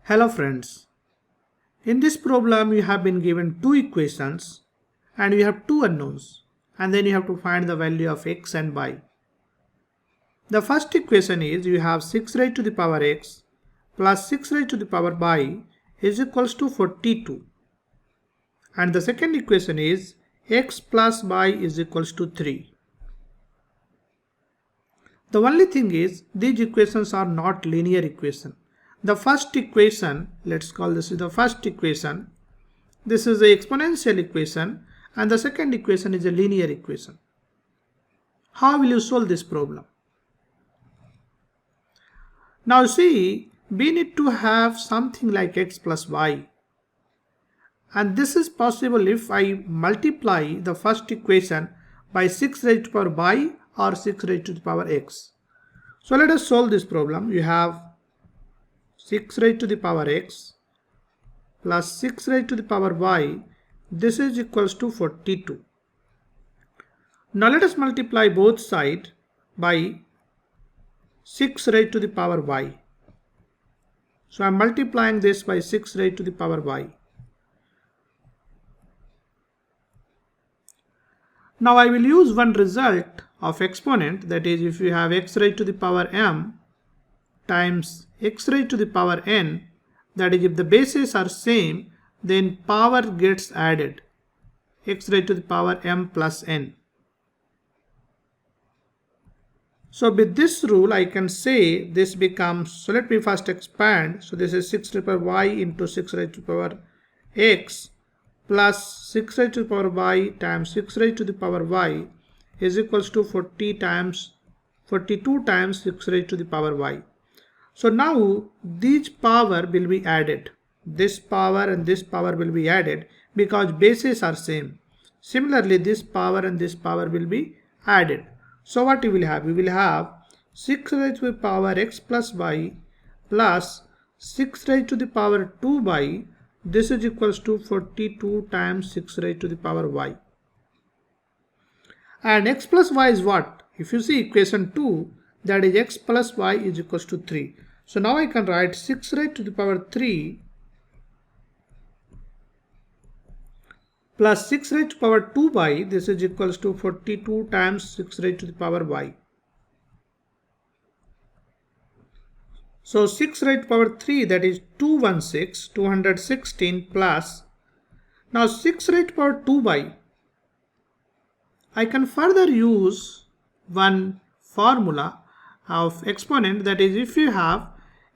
Hello friends, in this problem you have been given two equations and you have two unknowns and then you have to find the value of x and y. The first equation is you have 6 raised to the power x plus 6 raised to the power y is equals to 42, and the second equation is x plus y is equals to 3. The only thing is these equations are not linear equation. The first equation, let's call this the first equation. This is the exponential equation and the second equation is a linear equation. How will you solve this problem? Now see, we need to have something like x plus y. And this is possible if I multiply the first equation by 6 raised to the power y or 6 raised to the power x. So let us solve this problem. You have 6 raised to the power x plus 6 raised to the power y. This is equals to 42. Now let us multiply both sides by 6 raised to the power y. So I am multiplying this by 6 raised to the power y. Now I will use one result of exponent, that is, if you have x raised to the power m times x raised to the power n, that is, if the bases are same, then power gets added, x raised to the power m plus n. So with this rule I can say this becomes, so let me first expand. So this is 6 raised to the power y into 6 raised to the power x plus 6 raised to the power y times 6 raised to the power y is equals to 42 times 6 raised to the power y. So now these power will be added. This power and this power will be added because bases are same. Similarly, this power and this power will be added. So what we will have? We will have 6 raised to the power x plus y plus 6 raised to the power 2y. This is equals to 42 times 6 raised to the power y. And x plus y is what? If you see equation 2, that is x plus y is equals to 3. So now I can write 6 raised to the power 3 plus 6 raised to the power 2y. This is equals to 42 times 6 raised to the power y. So 6 raised to the power 3, that is 216 plus, now 6 raised to the power 2y. I can further use one formula of exponent, that is, if you have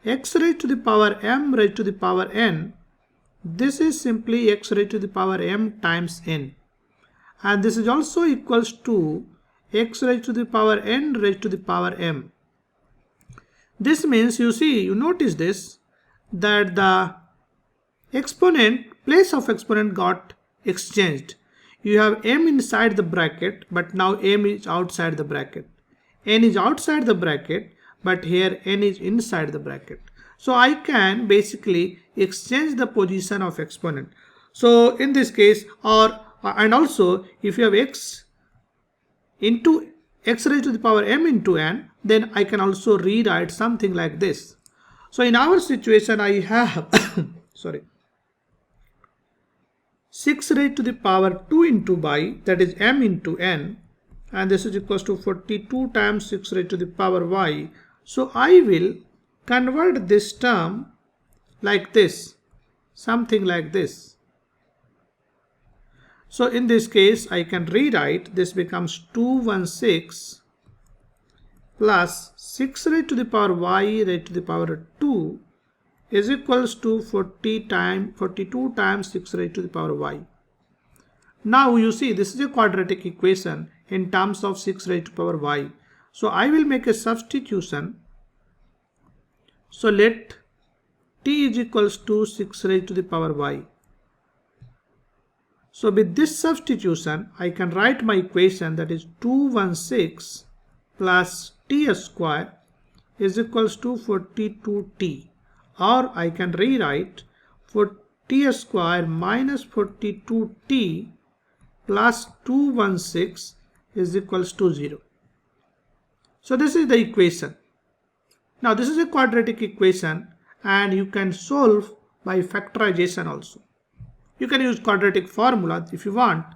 x raised to the power m raised to the power n, this is simply x raised to the power m times n, and this is also equals to x raised to the power n raised to the power m. This means, you notice this, that the exponent, place of exponent got exchanged. You have m inside the bracket, but now m is outside the bracket. N is outside the bracket, but here n is inside the bracket. So I can basically exchange the position of exponent. So in this case, and also if you have x into x raised to the power m into n, then I can also rewrite something like this. So in our situation I have 6 raised to the power 2 into y, that is m into n, and this is equals to 42 times 6 raised to the power y. So I will convert this term like this, something like this. So in this case I can rewrite, this becomes 216 plus 6 raised to the power y raised to the power 2 is equals to 42 times 6 raised to the power y. Now you see this is a quadratic equation in terms of 6 raised to the power y. So I will make a substitution. So let t is equals to 6 raised to the power y. So with this substitution I can write my equation, that is 216 plus t square is equals to 42t, or I can rewrite for t square minus 42t plus 216 is equals to 0. So this is the equation. Now this is a quadratic equation and you can solve by factorization also. You can use quadratic formula if you want.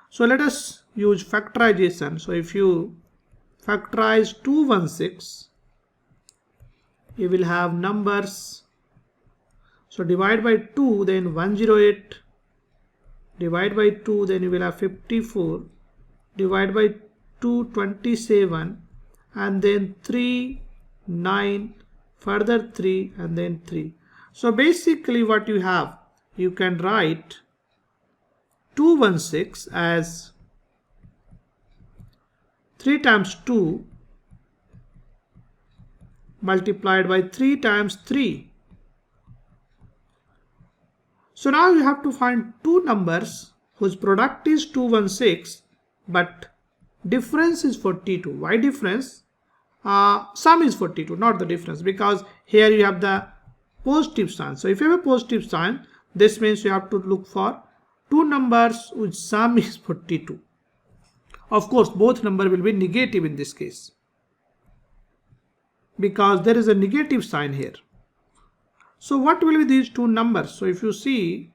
So let us use factorization. So if you factorize 216, you will have numbers. So divide by 2, then 108. Divide by 2, then you will have 54. Divide by 2, 27. And then 3, 9. Further 3 and then 3. So basically what you have, you can write 216 as 3 times 2 multiplied by 3 times 3. So now you have to find two numbers whose product is 216 but difference is 42. Why difference? Sum is 42, not the difference, because here you have the positive sign. So if you have a positive sign, this means you have to look for two numbers which sum is 42. Of course, both number will be negative in this case, because there is a negative sign here. So what will be these two numbers? So if you see,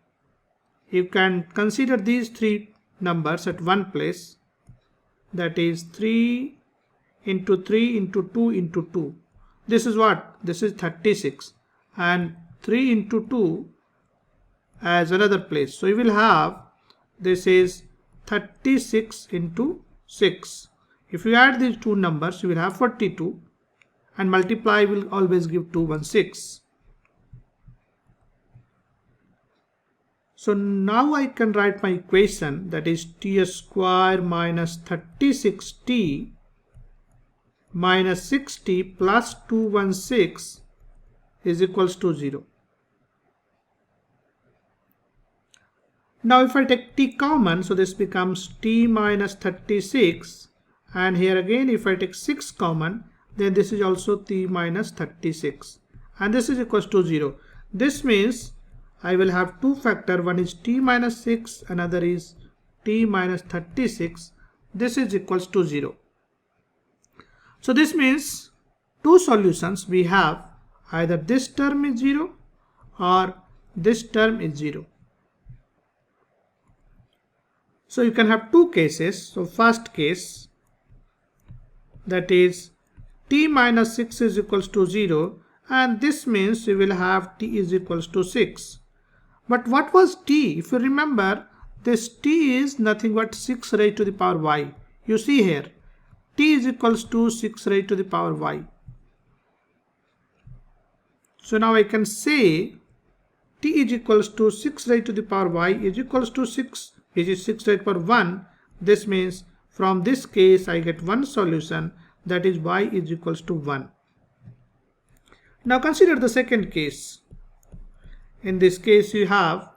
you can consider these three numbers at one place, that is 3 into 3 into 2 into 2. This is what? This is 36, and 3 into 2 as another place. So you will have, this is 36 into 6. If you add these two numbers, you will have 42, and multiply will always give 216. So now I can write my equation, that is t square minus 36t minus 60 plus 216 is equals to 0. Now if I take t common, so this becomes t minus 36, and here again if I take 6 common, then this is also t minus 36, and this is equals to 0. This means I will have two factor, one is t minus 6, another is t minus 36. This is equals to 0. So this means two solutions we have, either this term is 0 or this term is 0. So you can have two cases. So first case, that is t minus 6 is equals to 0, and this means you will have t is equals to 6. But what was t? If you remember, this t is nothing but 6 raised to the power y. You see here, t is equals to 6 raised to the power y. So now I can say t is equals to 6 raised to the power y is equals to 6, which is 6 raised to the power 1. This means from this case I get one solution, that is y is equals to 1. Now consider the second case. In this case you have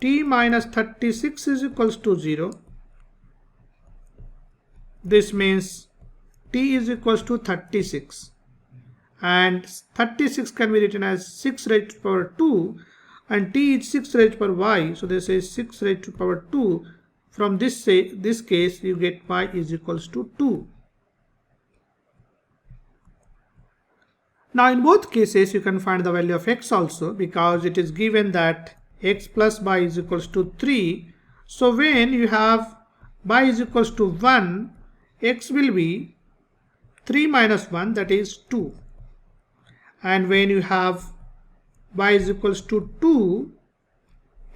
t minus 36 is equals to 0. This means t is equals to 36, and 36 can be written as 6 raised to the power 2, and t is 6 raised to the power y, so this is 6 raised to the power 2. From this case you get y is equals to 2. Now in both cases you can find the value of x also, because it is given that x plus y is equals to 3. So when you have y is equals to 1, x will be 3 minus 1, that is 2. And when you have y is equals to 2,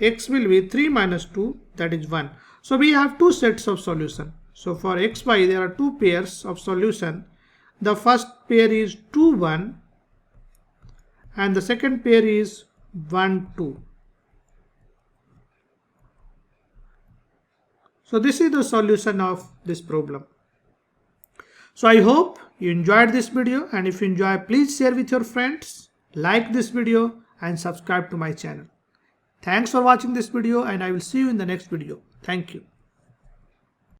x will be 3 minus 2, that is 1. So we have two sets of solution. So for xy there are two pairs of solution. The first pair is 2, 1, and the second pair is 1, 2. So this is the solution of this problem. So I hope you enjoyed this video, and if you enjoy, please share with your friends, like this video and subscribe to my channel. Thanks for watching this video, and I will see you in the next video. Thank you.